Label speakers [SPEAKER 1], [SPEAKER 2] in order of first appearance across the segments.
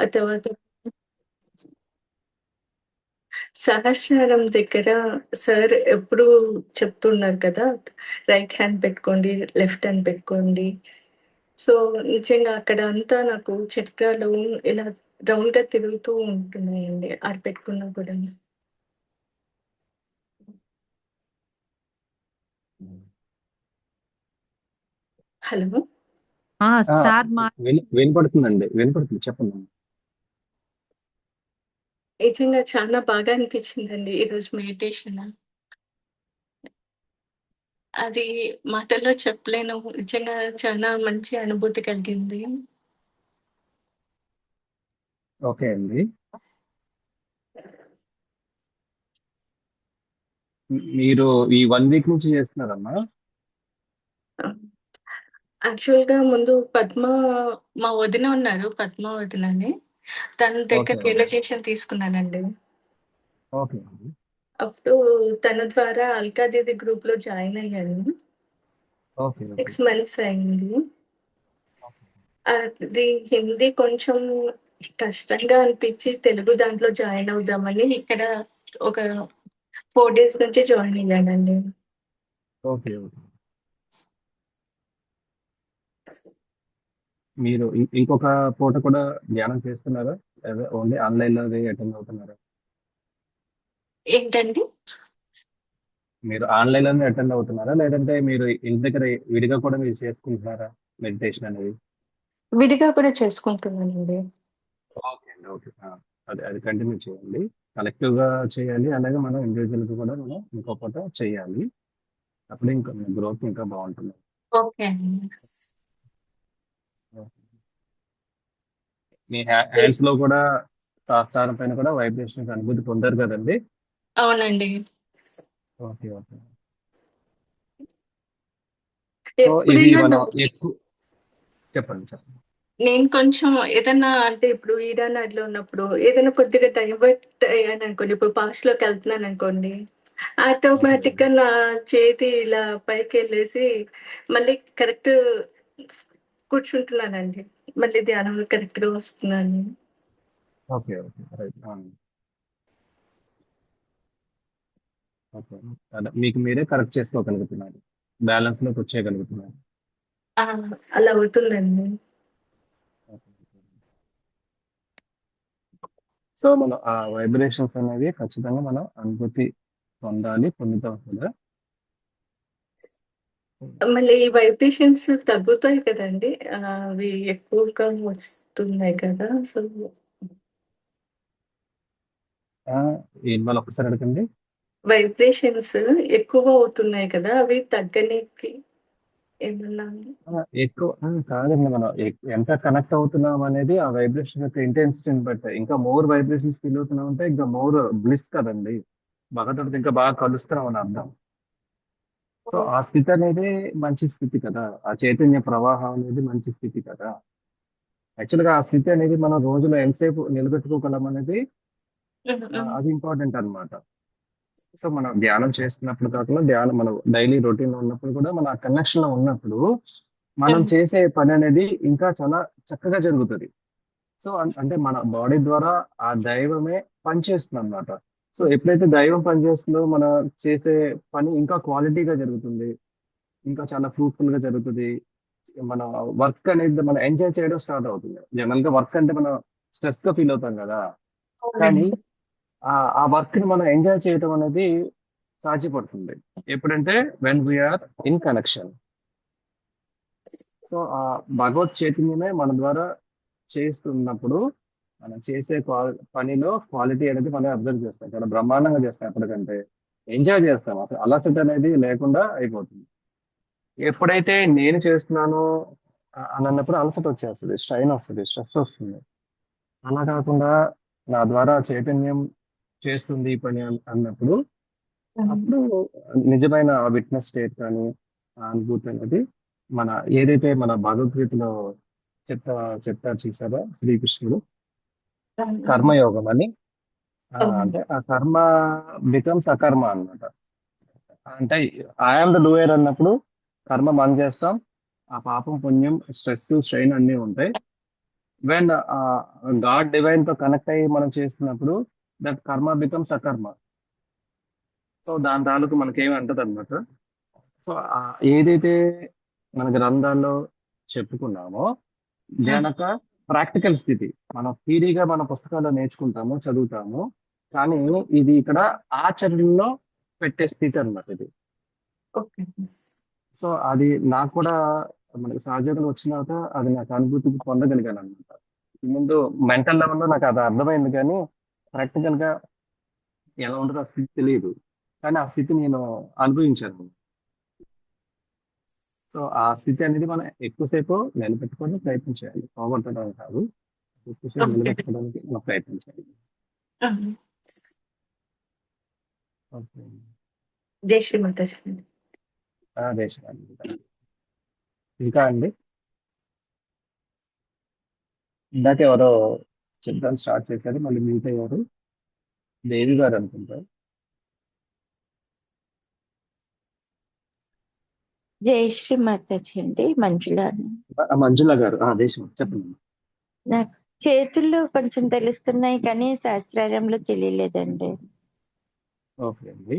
[SPEAKER 1] ఆ తర్వాత సహస్రారం దగ్గర సార్ ఎప్పుడూ చెప్తున్నారు కదా! రైట్ హ్యాండ్ పెట్టుకోండి, లెఫ్ట్ హ్యాండ్ పెట్టుకోండి. సో, నిజంగా అక్కడ అంతా నాకు చక్రాలు ఇలా రౌండ్‌గా తిరుగుతూ ఉంటున్నాయండి. అది పెట్టుకున్నా కూడా. హలో!
[SPEAKER 2] ఆ!
[SPEAKER 3] ఆ!
[SPEAKER 2] సార్ మా
[SPEAKER 3] వినపడుతుందండి. వినపడుతుంది. చెప్పండి.
[SPEAKER 1] నిజంగా చాలా బాగా అనిపించిందండి ఈరోజు మెడిటేషన్. అది మాటల్లో చెప్పలేను. నిజంగా చాలా మంచి అనుభూతి కలిగింది.
[SPEAKER 3] ఓకే అండి. మీరు ఈ 1 వీక్ నుంచి చేస్తున్నారమ్మా?
[SPEAKER 1] ఆ! యాక్చువల్‌గా ముందు మా వదిన ఉన్నారు. పద్మ వదిన అని. తన దగ్గర
[SPEAKER 3] ఓకే. ఓకే.
[SPEAKER 1] రియలైజేషన్ తీసుకున్నానండి.
[SPEAKER 3] ఓకే అండి.
[SPEAKER 1] అప్పుడు తన ద్వారా అల్కా దీది గ్రూప్‌లో జాయిన్ అయ్యాను.
[SPEAKER 3] ఓకే. ఓకే.
[SPEAKER 1] 6 మంత్స్ అయింది.
[SPEAKER 3] ఓకే.
[SPEAKER 1] అది హిందీ కొంచెం కష్టంగా అనిపిచ్చి తెలుగు దాంట్లో జాయిన్ అవుదామని ఇక్కడ ఒక 4 డేస్ నుంచి జాయిన్ అయ్యానండి.
[SPEAKER 3] ఓకే. ఓకే. మీరు ఇంకొక పూట కూడా ధ్యానం చేస్తున్నారా? లేదా ఓన్లీ ఆన్‌లైన్‌లోనే అటెండ్ అవుతున్నారా?
[SPEAKER 1] ఏంటండి?
[SPEAKER 3] మీరు ఆన్‌లైన్‌లోనే అటెండ్ అవుతున్నారా? లేదంటే మీరు ఇంటి దగ్గర విడిగా కూడా మీరు చేసుకుంటున్నారా మెడిటేషన్ అనేది?
[SPEAKER 1] విడిగా కూడా చేసుకుంటున్నానండి.
[SPEAKER 3] ఓకే అండి. ఓకే. అది అది కంటిన్యూ చేయండి. కలెక్టివ్‌గా చేయాలి. అలాగే మనం ఇండివిడ్యుయల్‌గా కూడా మనం ఇంకో పూట చేయాలి. అప్పుడే ఇంకా మీ గ్రోత్ ఇంకా బావుంటుంది.
[SPEAKER 1] ఓకే అండి.
[SPEAKER 3] మీ హ్యాండ్స్‌లో కూడా సహస్రారం పైన కూడా వైబ్రేషన్స్ అనుభూతి పొందారు కదండీ!
[SPEAKER 1] అవునండి.
[SPEAKER 3] ఓకే. ఓకే. సో, ఇవి
[SPEAKER 1] ఎప్పుడైనా
[SPEAKER 3] మనం
[SPEAKER 1] నాకు
[SPEAKER 3] చెప్పండి. చెప్పండి.
[SPEAKER 1] నేను కొంచెం ఏదన్నా అంటే ఇప్పుడు ఈరానాడ్‌లో ఉన్నప్పుడు ఏదైనా కొద్దిగా డైవర్ట్ అయ్యాననుకోండి, ఇప్పుడు పాస్ట్‌లోకెళ్తున్నాననుకోండి,
[SPEAKER 3] ఓకే అండి.
[SPEAKER 1] ఆటోమేటిక్‌గా నా చేతి ఇలా పైకెళ్ళేసి మళ్ళీ కరెక్ట్ కూర్చుంటున్నానండి. మళ్ళీ ధ్యానంలో కరెక్ట్‌గా వస్తున్నాను.
[SPEAKER 3] ఓకే. ఓకే. రైట్. ఓకే. అదే మీకు మీరే కరెక్ట్ చేసుకోగలుగుతున్నారు. బ్యాలెన్స్‌లోకొచ్చేయగలుగుతున్నారు.
[SPEAKER 1] ఆ! అలా అవుతుందండి.
[SPEAKER 3] ఓకే. సో, మనం ఆ వైబ్రేషన్స్ అనేవి ఖచ్చితంగా మనం అనుభూతి పొందాలి. పొందుతాం కూడా.
[SPEAKER 1] మళ్ళీ ఈ వైబ్రేషన్స్ తగ్గుతాయి కదండీ! అవి ఎక్కువగా వస్తున్నాయి కదా! సో
[SPEAKER 3] ఆ! ఏంటి మళ్ళొక్కసారి అడగండి?
[SPEAKER 1] వైబ్రేషన్స్ ఎక్కువ అవుతున్నాయి కదా! అవి తగ్గనీకి ఏమన్నా
[SPEAKER 3] కాదండి. మనం ఎంత కనెక్ట్ అవుతున్నాం అనేది ఆ వైబ్రేషన్ యొక్క ఇంటెన్సిటీని బట్టే. ఇంకా మోర్ వైబ్రేషన్స్ ఫీల్ అవుతున్నామంటే ఇంకా మోర్ బ్లిస్ కదండీ! భగవంతుడితో ఇంకా బాగా కలుస్తున్నామని అర్థం. సో, ఆ స్థితి అనేది మంచి స్థితి కదా! ఆ చైతన్య ప్రవాహం అనేది మంచి స్థితి కదా! యాక్చువల్‌గా ఆ స్థితి అనేది మనం రోజులో ఎంతసేపు నిలబెట్టుకోగలం అనేది
[SPEAKER 1] హ్మ్. హ్మ్.
[SPEAKER 3] అది ఇంపార్టెంట్ అన్నమాట. సో, మనం ధ్యానం చేస్తున్నప్పుడు కాకుండా మనం డైలీ రొటీన్‌లో ఉన్నప్పుడు కూడా మనం ఆ కనెక్షన్‌లో ఉన్నప్పుడు మనం
[SPEAKER 1] హ్మ్.
[SPEAKER 3] చేసే పననేది ఇంకా చాలా చక్కగా జరుగుతది. సో, అంటే మన బాడీ ద్వారా ఆ దైవమే పనిచేస్తుందన్నమాట. సో, ఎప్పుడైతే దైవం పనిచేస్తుందో మనం చేసే పని ఇంకా క్వాలిటీగా జరుగుతుంది. ఇంకా చాలా ఫ్రూట్‌ఫుల్‌గా జరుగుతది. మన వర్క్ అనేది మనం ఎంజాయ్ చేయడం స్టార్ట్ అవుతుంది. జనరల్‌గా వర్క్ అంటే మనం స్ట్రెస్‌గా ఫీల్ అవుతాం గదా! కానీ
[SPEAKER 1] అవునండి.
[SPEAKER 3] ఆ వర్క్‌ని మనం ఎంజాయ్ చేయడం అనేది సాధ్యపడుతుంది. ఎప్పుడంటే when we are in connection. So, ఆ భగవత్ చైతన్యమే మన ద్వారా చేస్తున్నప్పుడు మనం చేసే పనిలో క్వాలిటీ అనేది మనం అబ్జర్వ్ చేస్తాం. చాలా బ్రహ్మాండంగా చేస్తాం ఎప్పటికంటే. ఎంజాయ్ చేస్తాం. అసలు అలసట అనేది లేకుండా అయిపోతుంది. ఎప్పుడైతే నేను చేస్తున్నానో అనన్నప్పుడు అలసట వచ్చేస్తది. స్ట్రెయిన్ వస్తది. స్ట్రెస్ వస్తుంది. అలా కాకుండా నా ద్వారా చైతన్యం చేస్తుంది ఈ పని అన్నప్పుడు
[SPEAKER 1] హ్మ్.
[SPEAKER 3] అప్పుడు నిజమైన విట్నెస్ స్టేట్ కానీ, ఆ అనుభూతి అనేది మన ఏదైతే మన భగవద్గీతలో చెప్తా చెప్తారు చూసారా శ్రీకృష్ణుడు
[SPEAKER 1] హ్మ్.
[SPEAKER 3] కర్మయోగం అని.
[SPEAKER 1] అవును.
[SPEAKER 3] అంటే ఆ కర్మ బికమ్స్ అకర్మ అన్నమాట. అంటే ఐ యామ్ ద డూయర్ అన్నప్పుడు కర్మ మనం చేస్తాం. ఆ పాపం, పుణ్యం, స్ట్రెస్, స్ట్రెయిన్ అన్నీ ఉంటాయి. వెన్ గాడ్ డివైన్ తో కనెక్ట్ అయ్యి మనం చేస్తున్నప్పుడు దట్ కర్మ బికమ్స్ అకర్మ. సో దాని తాలూకు మనకేమి అంటది అనమాట. సో ఏదైతే మన గ్రంథాల్లో చెప్పుకున్నామో దేనక ప్రాక్టికల్ స్థితి. మనం థియరీగా మన పుస్తకాల్లో నేర్చుకుంటాము, చదువుతాము. కానీ ఇది ఇక్కడ ఆచరణలో పెట్టే స్థితి అన్నమాట ఇది.
[SPEAKER 1] ఓకే.
[SPEAKER 3] సో అది నాకు కూడా మనకి సహజంగా వచ్చిన తర్వాత అది నాకు అనుభూతికి పొందగలిగాను అనమాట. ముందు మెంటల్ లెవెల్లో నాకు అది అర్థమైంది, కానీ ప్రాక్టికల్ గా ఎలా ఉంటుందో ఆ స్థితి తెలియదు. కానీ ఆ స్థితి నేను అనుభవించాను. సో ఆ స్థితి అనేది మనం ఎక్కువసేపు నిలబెట్టుకోవడానికి ప్రయత్నం చేయాలి, పోగొట్టడం కాదు. ఎక్కువసేపు
[SPEAKER 1] ఓకే.
[SPEAKER 3] నిలబెట్టుకోవడానికి మనం ప్రయత్నం చేయాలి.
[SPEAKER 1] ఆహా.
[SPEAKER 3] ఓకే.
[SPEAKER 1] జై శ్రీమాతాజీ అండి.
[SPEAKER 3] దేశాలు ఇంకా అండి, ఇందాక ఎవరో చెప్పడం స్టార్ట్ చేశారు, మళ్ళీ మ్యూట్ అయ్యారు. దేవి గారు అనుకుంటారు.
[SPEAKER 2] జై శ్రీ మాతాజీ అండి, మంజుల.
[SPEAKER 3] మంజుల గారు దేశం చెప్పండి.
[SPEAKER 2] నాకు చేతుల్లో కొంచెం తెలుస్తున్నాయి కానీ శాస్త్రారంలో తెలియలేదండి.
[SPEAKER 3] ఓకే అండి.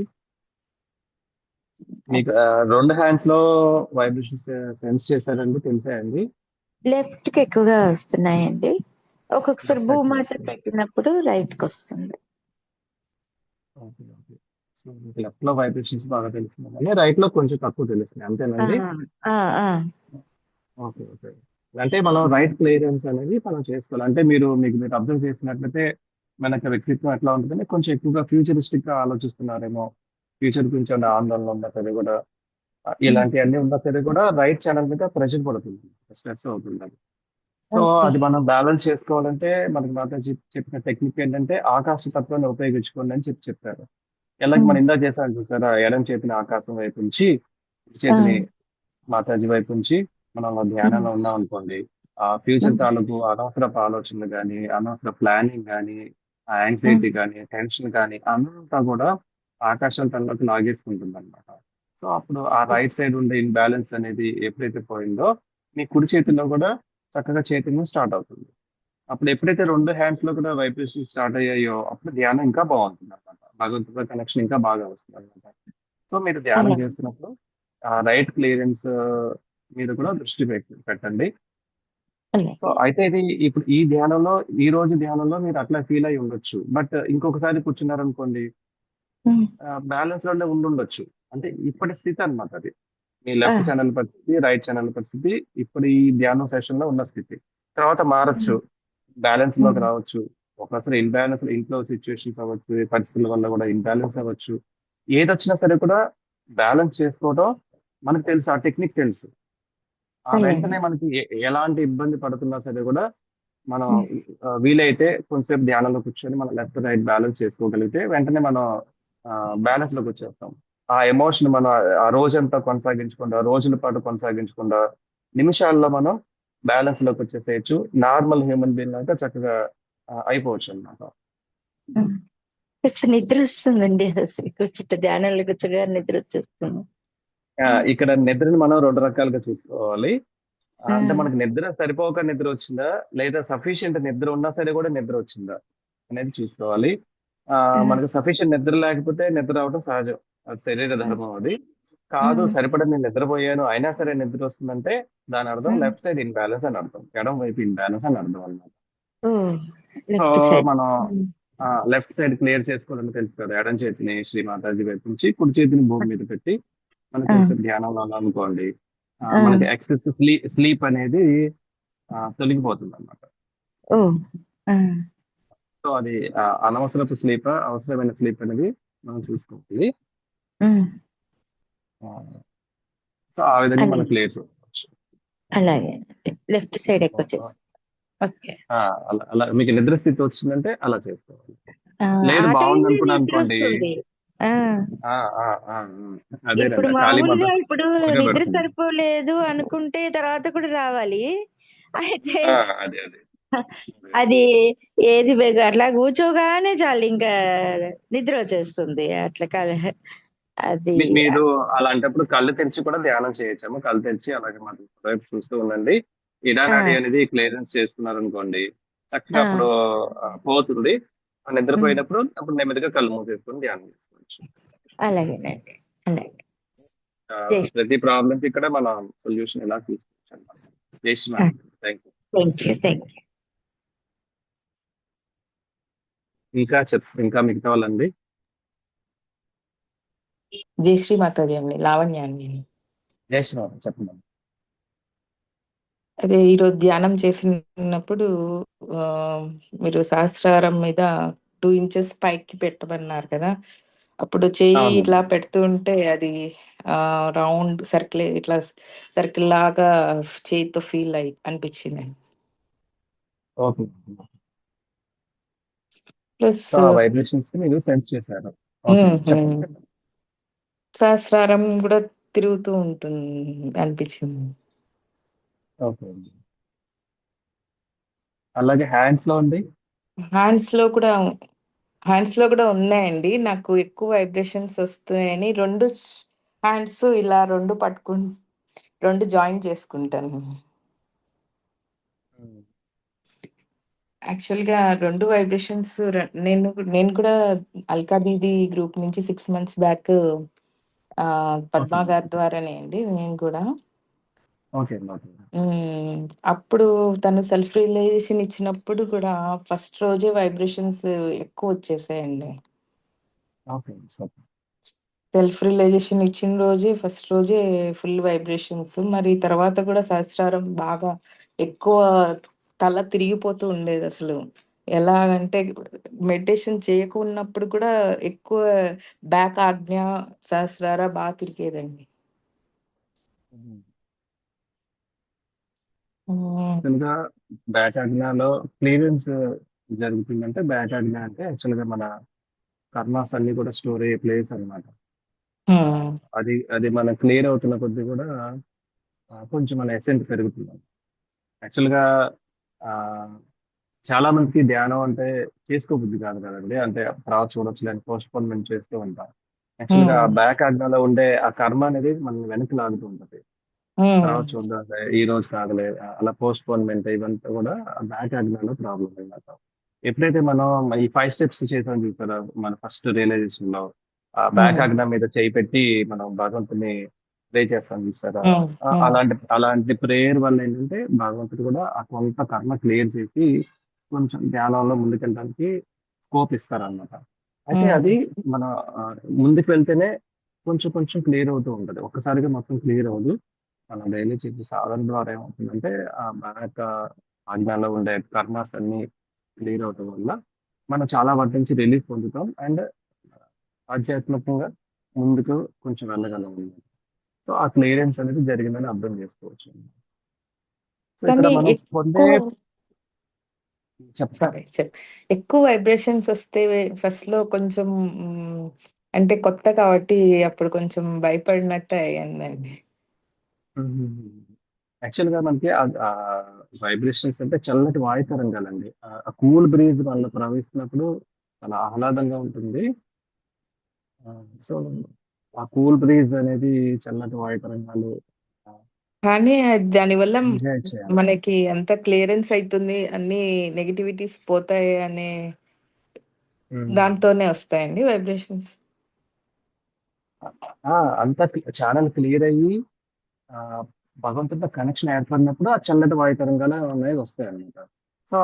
[SPEAKER 3] మీకు రెండు హ్యాండ్స్ లో వైబ్రేషన్స్ సెన్స్ చేశారండి, తెలిసాయండి?
[SPEAKER 2] లెఫ్ట్ కి ఎక్కువగా వస్తున్నాయండి. ఒక్కొక్కసారి
[SPEAKER 3] Left కి
[SPEAKER 2] భూమాత
[SPEAKER 3] వస్తుంది.
[SPEAKER 2] పెట్టినప్పుడు రైట్ కి వస్తుంది.
[SPEAKER 3] Okay okay. సో మీకు లెఫ్ట్ లో వైబ్రేషన్స్ బాగా తెలుస్తున్నాయి, కానీ రైట్ లో కొంచెం తక్కువ తెలుస్తున్నాయి, అంతేనండి?
[SPEAKER 2] ఆ, ఆ,
[SPEAKER 3] ఓకే ఓకే. అంటే మనం రైట్ క్లియరెన్స్ అనేది మనం చేసుకోవాలి. అంటే మీరు అబ్జర్వ్ చేసినట్లయితే మనకి వ్యక్తిత్వం ఎట్లా ఉంటుందంటే కొంచెం ఎక్కువగా ఫ్యూచరిస్టిక్ గా ఆలోచిస్తున్నారేమో. ఫ్యూచర్ గురించి ఏమైనా ఆందోళన ఉన్నా సరే కూడా, ఇలాంటివన్నీ ఉన్నా సరే కూడా రైట్ ఛానల్ మీద ప్రెషర్ పడుతుంది, స్ట్రెస్ అవుతుంది అది. So
[SPEAKER 2] okay.
[SPEAKER 3] అది మనం బ్యాలెన్స్ చేసుకోవాలంటే మనకి మాతాజీ చెప్పిన టెక్నిక్ ఏంటంటే ఆకాశ తత్వాన్ని ఉపయోగించుకోండి అని చెప్పారు. ఎలాగ మనం ఇందా చేసాను చూసారా, ఎడం చేతిని ఆకాశం వైపు ఉంచి కుడి చేతిని మాతాజీ వైపు ఉంచి మనం ధ్యానంలో ఉన్నాం అనుకోండి, ఆ ఫ్యూచర్ తాలూకు అనవసరపు ఆలోచనలు కానీ, అనవసర ప్లానింగ్ కానీ, ఆ యాంగ్జైటీ కానీ, టెన్షన్ కానీ అంతా కూడా ఆకాశం తనలోకి లాగేసుకుంటుంది అనమాట. సో అప్పుడు ఆ రైట్ సైడ్ ఉండే ఇన్బ్యాలెన్స్ అనేది ఎప్పుడైతే పోయిందో మీ కుడి చేతిలో కూడా చక్కగా చైతన్యం స్టార్ట్ అవుతుంది. అప్పుడు ఎప్పుడైతే రెండు హ్యాండ్స్ లో కూడా వైబ్రేషన్ స్టార్ట్ అయ్యాయో అప్పుడు ధ్యానం ఇంకా బాగుంటుంది అనమాట. భగవంతుడితో కనెక్షన్ ఇంకా బాగా వస్తుంది అనమాట. సో మీరు ధ్యానం
[SPEAKER 2] అలా
[SPEAKER 3] చేస్తున్నప్పుడు ఆ రైట్ క్లియరెన్స్ మీద కూడా దృష్టి పెట్టండి. సో
[SPEAKER 2] అలాగే.
[SPEAKER 3] అయితే ఇది ఇప్పుడు ఈ రోజు ధ్యానంలో మీరు అట్లా ఫీల్ అయి ఉండొచ్చు, బట్ ఇంకొకసారి కూర్చున్నారనుకోండి
[SPEAKER 2] ఉమ్,
[SPEAKER 3] బ్యాలెన్స్ లోనే ఉండుండొచ్చు. అంటే ఇప్పటి స్థితి అన్నమాట అది. మీ
[SPEAKER 2] ఆ,
[SPEAKER 3] లెఫ్ట్ ఛానల్ పరిస్థితి, రైట్ ఛానల్ పరిస్థితి ఇప్పుడు ఈ ధ్యానం సెషన్ లో ఉన్న స్థితి. తర్వాత మారచ్చు, బ్యాలెన్స్ లోకి
[SPEAKER 2] ఉమ్,
[SPEAKER 3] రావచ్చు. ఒకసారి ఇన్బ్యాలెన్స్ ఇంట్లో సిచ్యువేషన్స్ అవ్వచ్చు, పరిస్థితుల వల్ల కూడా ఇన్బ్యాలెన్స్ అవ్వచ్చు. ఏదొచ్చినా సరే కూడా బ్యాలెన్స్ చేసుకోవడం మనకు తెలుసు, ఆ టెక్నిక్ తెలుసు. ఆ
[SPEAKER 2] అలాగే.
[SPEAKER 3] వెంటనే మనకి ఎలాంటి ఇబ్బంది పడుతున్నా సరే కూడా మనం
[SPEAKER 2] ఉమ్,
[SPEAKER 3] వీలైతే కొంచెంసేపు ధ్యానంలో కూర్చొని మనం లెఫ్ట్ రైట్ బ్యాలెన్స్ చేసుకోగలిగితే వెంటనే మనం బ్యాలెన్స్ లోకి వచ్చేస్తాం. ఆ ఎమోషన్ మనం ఆ రోజంతా కొనసాగించకుండా, రోజుల పాటు కొనసాగించకుండా నిమిషాల్లో మనం బ్యాలెన్స్ లోకి వచ్చేసేయచ్చు. నార్మల్ హ్యూమన్ బీయింగ్ లాగా చక్కగా అయిపోవచ్చు అన్నమాట.
[SPEAKER 2] ఉమ్. కొంచెం నిద్ర వస్తుందండి, అసలు కూర్చుంటే ధ్యానంలో కూర్చోగా నిద్ర వచ్చేస్తుంది.
[SPEAKER 3] ఇక్కడ నిద్రని మనం రెండు రకాలుగా చూసుకోవాలి.
[SPEAKER 2] ఆ,
[SPEAKER 3] అంటే మనకి నిద్ర సరిపోక నిద్ర వచ్చిందా, లేదా సఫిషియెంట్ నిద్ర ఉన్నా సరే కూడా నిద్ర వచ్చిందా అనేది చూసుకోవాలి.
[SPEAKER 2] ఆ,
[SPEAKER 3] మనకి సఫిషియెంట్ నిద్ర లేకపోతే నిద్ర రావడం సహజం, అది శరీర ధర్మం. అది కాదు
[SPEAKER 2] ఉమ్,
[SPEAKER 3] సరిపడ నేను నిద్రపోయాను అయినా సరే నిద్ర వస్తుందంటే దాని అర్థం
[SPEAKER 2] ఉమ్.
[SPEAKER 3] లెఫ్ట్ సైడ్ ఇన్బ్యాలెన్స్ అని అర్థం, ఎడం వైపు ఇన్బ్యాలెన్స్ అని అర్థం అన్నమాట.
[SPEAKER 2] ఓ,
[SPEAKER 3] సో
[SPEAKER 2] లెఫ్ట్ సైడ్.
[SPEAKER 3] మనం లెఫ్ట్ సైడ్ క్లియర్ చేసుకోవాలని తెలుసు కదా, ఎడం చేతిని శ్రీ మాతాజీ వైపు నుంచి కుడి చేతిని భూమి మీద పెట్టి మనకి కొంచెం ధ్యానంలో ఉన్నాం అనుకోండి, మనకి ఎక్సెస్ స్లీప్ అనేది తొలగిపోతుంది అన్నమాట.
[SPEAKER 2] ఓ, ఆ,
[SPEAKER 3] సో అది అనవసరపు స్లీప్, అవసరమైన స్లీప్ అనేది మనం చూసుకోవాలి.
[SPEAKER 2] ఉమ్,
[SPEAKER 3] సో ఆ విధంగా మనం
[SPEAKER 2] అలాగే.
[SPEAKER 3] క్లియర్ చేసుకోవచ్చు.
[SPEAKER 2] అలాగే లెఫ్ట్ సైడ్ ఎక్కువ చేస్తాం. ఓకే.
[SPEAKER 3] అలా అలా మీకు నిద్ర స్థితి వచ్చిందంటే అలా చేసుకోవాలి.
[SPEAKER 2] ఆ
[SPEAKER 3] లేదు బాగుంది
[SPEAKER 2] టైంలో
[SPEAKER 3] అనుకున్నా
[SPEAKER 2] నిద్ర
[SPEAKER 3] అనుకోండి,
[SPEAKER 2] వస్తుంది. ఆ,
[SPEAKER 3] ఆ, ఆ, ఆ,
[SPEAKER 2] ఇప్పుడు
[SPEAKER 3] అదేనండి కాళీమాత
[SPEAKER 2] మామూలుగా ఇప్పుడు నిద్ర
[SPEAKER 3] పడుకోబెడుతుంది.
[SPEAKER 2] సరిపోలేదు అనుకుంటే తర్వాత కూడా రావాలి. అయితే
[SPEAKER 3] అదే అదే
[SPEAKER 2] అది ఏది అట్లా కూర్చోగానే చాలు ఇంకా నిద్ర వచ్చేస్తుంది అట్లా అది.
[SPEAKER 3] మీరు అలాంటప్పుడు కళ్ళు తెరిచి కూడా ధ్యానం చేయొచ్చాము. కళ్ళు తెరిచి అలాగే మనం వైపు చూస్తూ ఉండండి.
[SPEAKER 2] ఆ,
[SPEAKER 3] ఇడానాడి అనేది క్లియరెన్స్ చేస్తున్నారు అనుకోండి, చక్కగా
[SPEAKER 2] ఆ,
[SPEAKER 3] అప్పుడు పోతుంది.
[SPEAKER 2] ఉమ్,
[SPEAKER 3] నిద్రపోయినప్పుడు అప్పుడు నెమ్మదిగా కళ్ళు మూసేసుకొని ధ్యానం చేసుకోవచ్చు.
[SPEAKER 2] అలాగేనండి. అలాగే. జై
[SPEAKER 3] ప్రతి ప్రాబ్లమ్కి ఇక్కడ మనం సొల్యూషన్ ఎలా తీసుకోవచ్చు అనమాట. జై శ్రీ మాత. Thank you.
[SPEAKER 2] Thank you. Thank you.
[SPEAKER 3] ఇంకా మిగతా వాళ్ళండి.
[SPEAKER 4] జయశ్రీ మాతాజీ అండి, లావణ్య అండి.
[SPEAKER 3] జై శ్రీ మాత చెప్పండి.
[SPEAKER 4] అదే ఈరోజు ధ్యానం చేసినప్పుడు ఆ, మీరు సహస్రారం మీద 2 ఇంచెస్ పైకి పెట్టమన్నారు కదా. అప్పుడు చెయ్యి
[SPEAKER 3] అవునండి.
[SPEAKER 4] ఇట్లా పెడుతూ ఉంటే అది రౌండ్ సర్కిల్ ఇట్లా సర్కిల్ లాగా చేయితో ఫీల్ అనిపించింది.
[SPEAKER 3] ఓకే.
[SPEAKER 4] ప్లస్
[SPEAKER 3] సో ఆ వైబ్రేషన్స్ కి మీరు సెన్స్ చేశారు. ఓకే చెప్పండి.
[SPEAKER 4] సహస్రారం కూడా తిరుగుతూ ఉంటుంది అనిపించింది.
[SPEAKER 3] ఓకే అండి. అలాగే హ్యాండ్స్ లో అండి.
[SPEAKER 4] హ్యాండ్స్ లో కూడా ఉన్నాయండి. నాకు ఎక్కువ వైబ్రేషన్స్ వస్తున్నాయని 2 హ్యాండ్స్ ఇలా 2 జాయిన్ చేసుకుంటాను. యాక్చువల్‌గా 2 వైబ్రేషన్స్ నేను నేను కూడా అల్కా దీదీ గ్రూప్ నుంచి 6 మంత్స్ బ్యాక్
[SPEAKER 3] ఓకే.
[SPEAKER 4] పద్మా గారి ద్వారానే అండి నేను కూడా.
[SPEAKER 3] ఓకే అండి. ఓకే.
[SPEAKER 4] హ్మ్. అప్పుడు తను సెల్ఫ్ రియలైజేషన్ ఇచ్చినప్పుడు కూడా ఫస్ట్ రోజే వైబ్రేషన్స్ ఎక్కువొచ్చేసాయండి.
[SPEAKER 3] ఓకే. సూపర్.
[SPEAKER 4] సెల్ఫ్ రియలైజేషన్ ఇచ్చిన రోజే ఫస్ట్ రోజే ఫుల్ వైబ్రేషన్స్. మరి తర్వాత కూడా సహస్రారం బాగా ఎక్కువ తల తిరిగిపోతూ ఉండేదసలు. ఎలాగంటే మెడిటేషన్ చేయకున్నప్పుడు కూడా ఎక్కువ బ్యాక్ ఆజ్ఞ, సహస్రార తిరిగేదండి. హ్మ్.
[SPEAKER 3] యాక్చువల్‌గా బ్యాక్ ఆజ్ఞలో క్లియరెన్స్ జరుగుతుందంటే, బ్యాక్ ఆజ్ఞ అంటే యాక్చువల్‌గా మన కర్మాస్ అన్ని కూడా స్టోర్ అయ్యే ప్లేస్ అన్నమాట.
[SPEAKER 4] హ్మ్.
[SPEAKER 3] అది మనం క్లియర్ అవుతున్న కొద్దీ కూడా కొంచెం మన ఎసెంట్ పెరుగుతుంది. యాక్చువల్‌గా ఆహ్, చాలా మందికి ధ్యానం అంటే చేసుకోబుద్ధి కాదు కదండీ. అంటే తర్వాత చూడొచ్చులే అని పోస్ట్‌పోన్‌మెంట్ చేస్తూ ఉంటాం. యాక్చువల్‌గా
[SPEAKER 4] హ్మ్.
[SPEAKER 3] బ్యాక్ ఆజ్ఞలో ఉండే ఆ కర్మ అనేది మనల్ని వెనక్కి లాగుతూ ఉంటది.
[SPEAKER 4] హ్మ్.
[SPEAKER 3] తర్వాత చూద్దాంలే, ఈ రోజు కాదులే, అలా పోస్ట్‌పోన్‌మెంట్ ఇవంతా కూడా బ్యాక్ ఆజ్ఞలో ప్రాబ్లమ్ అన్నమాట. ఎప్పుడైతే మనం ఈ 5 స్టెప్స్ చేసాం చూసారా, మన ఫస్ట్ రియలైజేషన్‌లో ఆ బ్యాక్
[SPEAKER 4] హ్మ్.
[SPEAKER 3] ఆజ్ఞ మీద చేయి పెట్టి మనం భగవంతుడిని ప్రే చేస్తాం చూసారా?
[SPEAKER 4] హ్మ్. హ్మ్.
[SPEAKER 3] అలాంటి ప్రేయర్ వల్ల ఏంటంటే భగవంతుడు కూడా ఆ కొంత కర్మ క్లియర్ చేసి కొంచెం ధ్యానంలో ముందుకెళ్ళడానికి స్కోప్ ఇస్తారన్నమాట. అయితే
[SPEAKER 4] హ్మ్.
[SPEAKER 3] అది మన ముందుకు వెళ్తేనే కొంచెం కొంచెం క్లియర్ అవుతూ ఉంటది. ఒక్కసారిగా మొత్తం క్లియర్ అవ్వదు. మనం డైలీ చేసే సాధన ద్వారా ఏమవుతుందంటే, ఆ మన ఆజ్ఞలో ఉండే కర్మాస్ అన్ని క్లియర్ అవటం వల్ల మనం చాలా వాటి నుంచి రిలీఫ్ పొందుతాం. అండ్ ఆధ్యాత్మికంగా ముందుకు కొంచెం వెళ్ళగలం. సో ఆ క్లియరెన్స్ అనేది జరిగిందని అర్థం చేసుకోవచ్చు. సో ఇక్కడ
[SPEAKER 4] కానీ
[SPEAKER 3] మనం పొందే
[SPEAKER 4] ఎక్కువ
[SPEAKER 3] చెప్తా.
[SPEAKER 4] సరే ఎక్కువ వైబ్రేషన్స్ వస్తే ఫస్ట్‌లో కొంచెం అంటే కొత్త కాబట్టి అప్పుడు కొంచెం భయపడినట్టు అయిందండి.
[SPEAKER 3] యాక్చువల్‌గా మనకి వైబ్రేషన్స్ అంటే చల్లటి వాయు తరంగాలండి. ఆ కూల్ బ్రీజ్ మనలో ప్రవహిస్తున్నప్పుడు చాలా ఆహ్లాదంగా ఉంటుంది. సో, ఆ కూల్ బ్రీజ్ అనేది చల్లటి వాయు తరంగాలు ఆహ్,
[SPEAKER 4] కానీ దానివల్ల
[SPEAKER 3] ఎంజాయ్ చేయాలి.
[SPEAKER 4] మనకి అంత క్లియరెన్స్ అయితుంది. అన్నీ నెగటివిటీస్ పోతాయి అనే
[SPEAKER 3] హ్మ్.
[SPEAKER 4] దాంతోనే వస్తాయండి వైబ్రేషన్స్.
[SPEAKER 3] ఆ! అంతా ఛానెల్ క్లియర్ అయ్యి ఆహ్, భగవంతుడితో కనెక్షన్ ఏర్పడినప్పుడు ఆ చల్లటి వాయు తరంగాలు అనేవి వస్తాయన్నమాట. సో,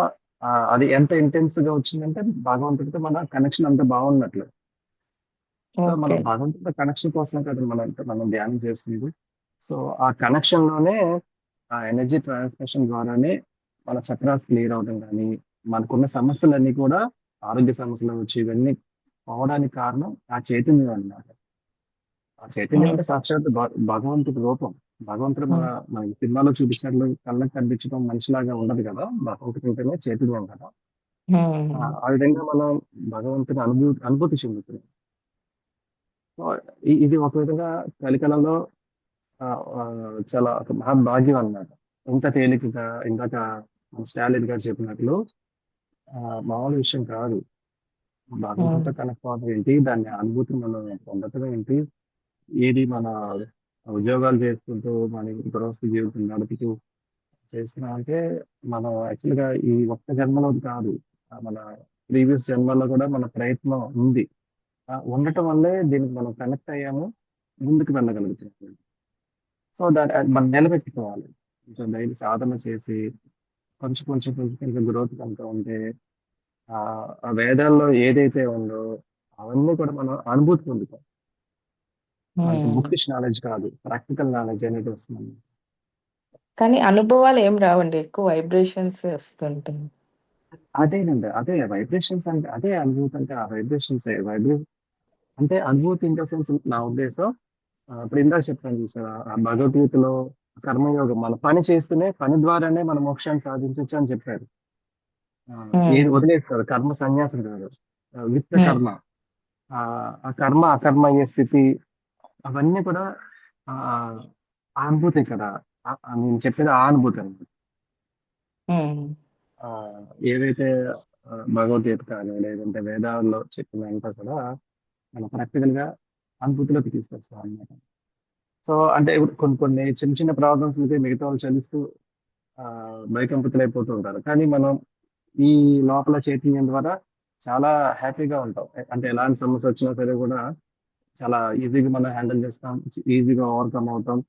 [SPEAKER 3] అది ఎంత ఇంటెన్స్‌గా వచ్చిందంటే భగవంతుడితో మన కనెక్షన్ అంత బాగున్నట్లు. సో, మనం
[SPEAKER 4] ఓకే.
[SPEAKER 3] భగవంతుడితో కనెక్షన్ కోసమే కదా మనం ధ్యానం చేస్తుంది. సో, ఆ కనెక్షన్‌లోనే ఆ ఎనర్జీ ట్రాన్స్‌మిషన్ ద్వారానే మన చక్రాస్ క్లియర్ అవ్వడం గాని, మనకున్న సమస్యలన్నీ కూడా ఆరోగ్య సమస్యలు అవ్వచ్చు, ఇవన్నీ పోవడానికి కారణం ఆ చైతన్యం అన్నమాట. ఆ చైతన్యం
[SPEAKER 4] హ్మ్.
[SPEAKER 3] అంటే సాక్షాత్తు భగవంతుడి రూపం. భగవంతుడు
[SPEAKER 4] హ్మ్.
[SPEAKER 3] మనకి సినిమాలో చూపించినట్లు కళ్ళకి కనిపించడం మనిషిలాగా ఉండదు కదా! భగవంతుడు ఉంటేనే చైతన్యం కదా!
[SPEAKER 4] హ్మ్.
[SPEAKER 3] ఆ విధంగా మనం భగవంతుని అనుభూతి చెందుతున్నాం. సో, ఇది ఒక విధంగా కలికాలంలో చాలా ఒక మహద్భాగ్యం అన్నమాట. ఇంత తేలికగా ఇందాక మన స్టాలిన్ గారు చెప్పినట్లు మామూలు విషయం కాదు.
[SPEAKER 4] హ్మ్.
[SPEAKER 3] భగవంతుడితో కనెక్ట్ అవ్వడం ఏంటి? దాన్ని అనుభూతిని మనం పొందటం ఏంటి? ఏది మన ఉద్యోగాలు చేసుకుంటూ, మన గృహస్థ జీవితం నడుపుతూ చేస్తున్నాం అంటే మనం యాక్చువల్‌గా ఈ ఒక్క జన్మలోది కాదు. మన ప్రీవియస్ జన్మల్లో కూడా మన ప్రయత్నం ఉంది. ఉండటం వల్లే దీనికి మనం కనెక్ట్ అయ్యాము. ముందుకు వెళ్ళగలుగుతున్నాం. సో, అది మనం నిలబెట్టుకోవాలి. కొంచెం డైలీ సాధన చేసి కొంచెం గ్రోత్ కనుక ఉంటే ఆ వేదాల్లో ఏదైతే ఉందో అవన్నీ కూడా మనం అనుభూతి పొందుతాం. మనకి
[SPEAKER 4] ఉమ్.
[SPEAKER 3] బుకిష్ నాలెడ్జ్ కాదు. ప్రాక్టికల్ నాలెడ్జ్ అనేది వస్తుంది.
[SPEAKER 4] కానీ అనుభవాలు ఏం రావండి, ఎక్కువ వైబ్రేషన్స్ వస్తుంటాయి.
[SPEAKER 3] అదేనండి. అదే వైబ్రేషన్స్ అంటే అదే అనుభూతి అంటే ఆ వైబ్రేషన్సే. అంటే అనుభూతి ఇన్ ద సెన్స్ నా ఉద్దేశం ఇప్పుడు ఇందాక చెప్పాను చూసారా? ఆ భగవద్గీతలో కర్మయోగం మన పని చేస్తూనే పని ద్వారానే మనం మోక్షాన్ని సాధించొచ్చు అని చెప్పారు. ఏది
[SPEAKER 4] ఉమ్.
[SPEAKER 3] వదిలేస్తారు. కర్మ సన్యాసం కాదు. విత్
[SPEAKER 4] ఉమ్.
[SPEAKER 3] కర్మ. ఆ కర్మ, అకర్మ అయ్యే స్థితి అవన్నీ కూడా ఆహ్, ఆ అనుభూతే కదా! నేను చెప్పేది ఆ అనుభూతి అన్నమాట.
[SPEAKER 4] ఉమ్.
[SPEAKER 3] ఏవైతే భగవద్గీత కానీ, లేదంటే వేదాల్లో చెప్పినంతా కూడా మనం ప్రాక్టికల్‌గా అనుభూతిలోకి తీసుకొస్తాం అన్నమాట. సో, అంటే ఇప్పుడు కొన్ని చిన్న ప్రాబ్లమ్స్‌లకి మిగతా వాళ్ళు చలిస్తూ భయకంపితులైపోతూ ఉంటారు. కానీ మనం ఈ లోపల చైతన్యం ద్వారా చాలా హ్యాపీగా ఉంటాం. అంటే ఎలాంటి సమస్య వచ్చినా సరే కూడా చాలా ఈజీగా మనం హ్యాండిల్ చేస్తాం. ఈజీగా ఓవర్‌కమ్ అవుతాం.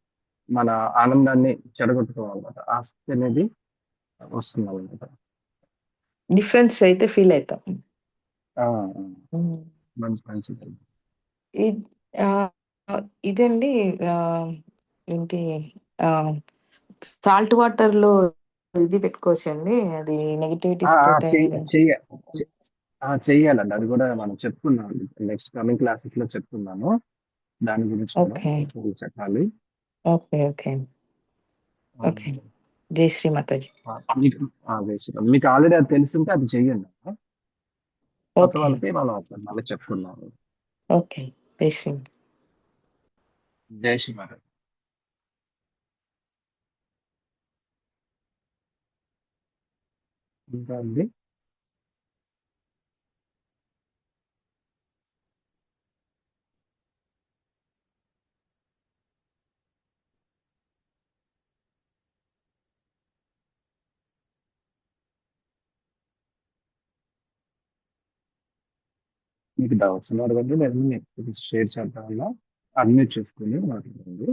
[SPEAKER 3] మన ఆనందాన్ని చెడగొట్టుకోమన్నమాట. ఆ స్థితి అనేది వస్తుందన్నమాట.
[SPEAKER 4] డిఫరెన్స్ అయితే ఫీల్ అవుతాం.
[SPEAKER 3] ఆ!
[SPEAKER 4] ఉమ్.
[SPEAKER 3] మంచిది.
[SPEAKER 4] ఇద్ ఆహ్, ఇదండి ఆహ్, ఏంటి సాల్ట్ వాటర్‌లో ఇది పెట్టుకోవచ్చండి. అది
[SPEAKER 3] ఆ!
[SPEAKER 4] నెగటివిటీస్
[SPEAKER 3] ఆ!
[SPEAKER 4] పోతాయి
[SPEAKER 3] చెయ్య
[SPEAKER 4] కదా!
[SPEAKER 3] చెయ్య చె ఆ! చెయ్యాలండి. అది కూడా మనం చెప్పుకున్నాం. నెక్స్ట్ కమింగ్ క్లాసెస్‌లో చెప్పుకుందాము. దాని గురించి కూడా
[SPEAKER 4] ఓకే.
[SPEAKER 3] ఎక్కువగా చెప్పాలి.
[SPEAKER 4] ఓకే. ఓకే. ఓకే.
[SPEAKER 3] హ్మ్.
[SPEAKER 4] జై శ్రీ మాతాజీ.
[SPEAKER 3] మీకు వేసినాం. మీకు ఆల్రెడీ అది తెలిసుంటే అది చెయ్యండి. కొత్త
[SPEAKER 4] ఓకే.
[SPEAKER 3] వాళ్ళకి మనం మళ్ళీ చెప్పుకుందాం.
[SPEAKER 4] ఓకే. జై శ్రీ.
[SPEAKER 3] జై శ్రీమాన్. ఇంకా అండి? మీకు డౌట్స్ ఉన్నారు కంటే నేను మీ ఎక్స్‌పీరియన్స్ షేర్ చేద్దాం వల్ల అన్మ్యూట్ చేసుకొని మాట్లాడండి.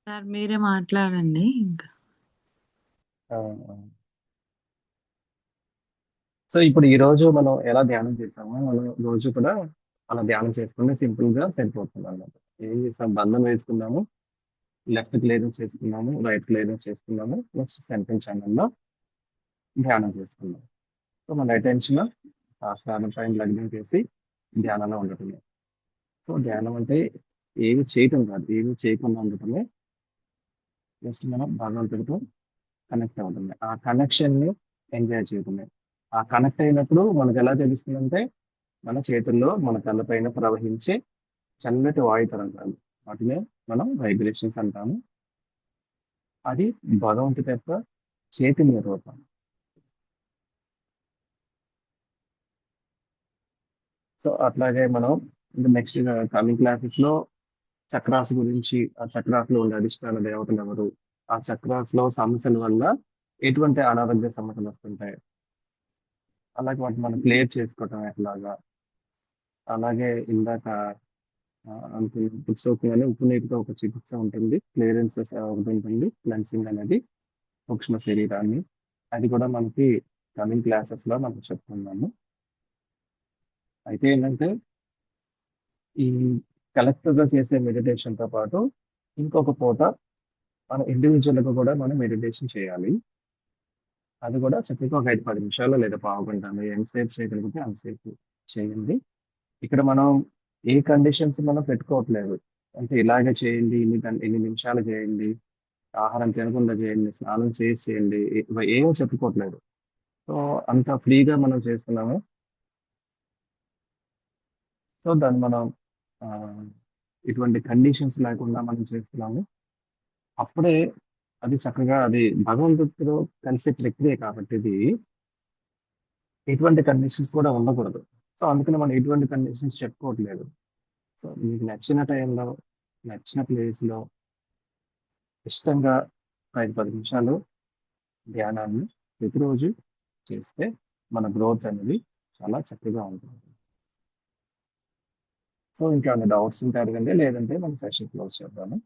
[SPEAKER 5] సార్ మీరే మాట్లాడండి ఇంకా.
[SPEAKER 3] ఆ! ఆ! సో, ఇప్పుడు ఈరోజు మనం ఎలా ధ్యానం చేసామో, మనం రోజు కూడా అలా ధ్యానం చేసుకుంటే సింపుల్‌గా సరిపోతుందన్నమాట. ఏం చేసాం బంధం వేసుకున్నాము. లెఫ్ట్‌కి లేయడం చేసుకున్నాము. రైట్‌కి లేయడం చేసుకున్నాము. నెక్స్ట్ సెంట్రల్ ఛానెల్‌లో ధ్యానం చేసుకున్నాం. సో, మన అటెన్షన్ ఆ స్థానం పైన లగ్నం చేసి ధ్యానంలో ఉండటమే. సో, ధ్యానం అంటే ఏమి చేయటం కాదు. ఏమి చేయకుండా ఉండటమే. జస్ట్ మనం భగవంతుడితో కనెక్ట్ అవ్వడమే. ఆ కనెక్షన్‌ని ఎంజాయ్ చేయడమే. ఆ కనెక్ట్ అయినప్పుడు మనకెలా తెలుస్తుందంటే, మన చేతుల్లో మన కళ్ళపైన ప్రవహించే చల్లటి వాయు తరంగాలు. వాటినే మనం వైబ్రేషన్స్ అంటాము. అది భగవంతుడి యొక్క చైతన్య రూపం. సో, అట్లాగే మనం నెక్స్ట్ కమింగ్ క్లాసెస్‌లో చక్రాస్ గురించి, ఆ చక్రాస్‌లో ఉండే అధిష్టాన దేవతలెవరు? ఆ చక్రాస్‌లో సమస్యల వల్ల ఎటువంటి అనారోగ్య సమస్యలొస్తుంటాయి? అలాగే వాటిని మనం క్లియర్ చేసుకోవటం ఎట్లాగా? అలాగే ఇందాక అనుకున్న పురుషోత్తంగానే ఉప్పు నీటితో ఒక చికిత్స ఉంటుంది. క్లియరెన్సెస్ ఒకటుంటుంది. క్లెన్సింగ్ అనేది సూక్ష్మ శరీరాన్ని. అది కూడా మనకి కమింగ్ క్లాసెస్‌లో మనం చెప్పుకుందాము. అయితే ఏంటంటే, ఈ కలెక్టివ్‌గా చేసే మెడిటేషన్‌తో పాటు ఇంకొక పూట మన ఇండివిడ్యువల్‌గా కూడా మనం మెడిటేషన్ చేయాలి. అది కూడా చక్కగా ఒక 5, 10 నిమిషాలు లేదా పావుగంటలో ఎంతసేపు చేయగలిగితే అంతసేపు చేయండి. ఇక్కడ మనం ఏ కండిషన్స్ మనం పెట్టుకోవట్లేదు. అంటే ఇలాగే చేయండి, ఇన్ని నిమిషాలు చేయండి, ఆహారం తినకుండా చేయండి, స్నానం చేసి చేయండి. ఏమీ చెప్పుకోవట్లేదు. సో, అంత ఫ్రీగా మనం చేస్తున్నాము. సో, దాన్ని మనం ఆహ్, ఎటువంటి కండిషన్స్ లేకుండా మనం చేస్తున్నాము. అప్పుడే అది చక్కగా అది భగవంతుడితో కలిసే ప్రక్రియ కాబట్టి ఇది ఎటువంటి కండిషన్స్ కూడా ఉండకూడదు. సో అందుకని మనం ఎటువంటి కండిషన్స్ చెప్పుకోవట్లేదు. సో మీకు నచ్చిన టైంలో, నచ్చిన ప్లేస్‌లో ఇష్టంగా 5-10 నిమిషాలు ధ్యానాన్ని ప్రతిరోజు చేస్తే మన గ్రోత్ అనేది చాలా చక్కగా ఉంటుంది. సో ఇంకేమైనా డౌట్స్ ఉంటే అడగండి. లేదంటే మనం సెషన్ క్లోజ్ చేద్దాము.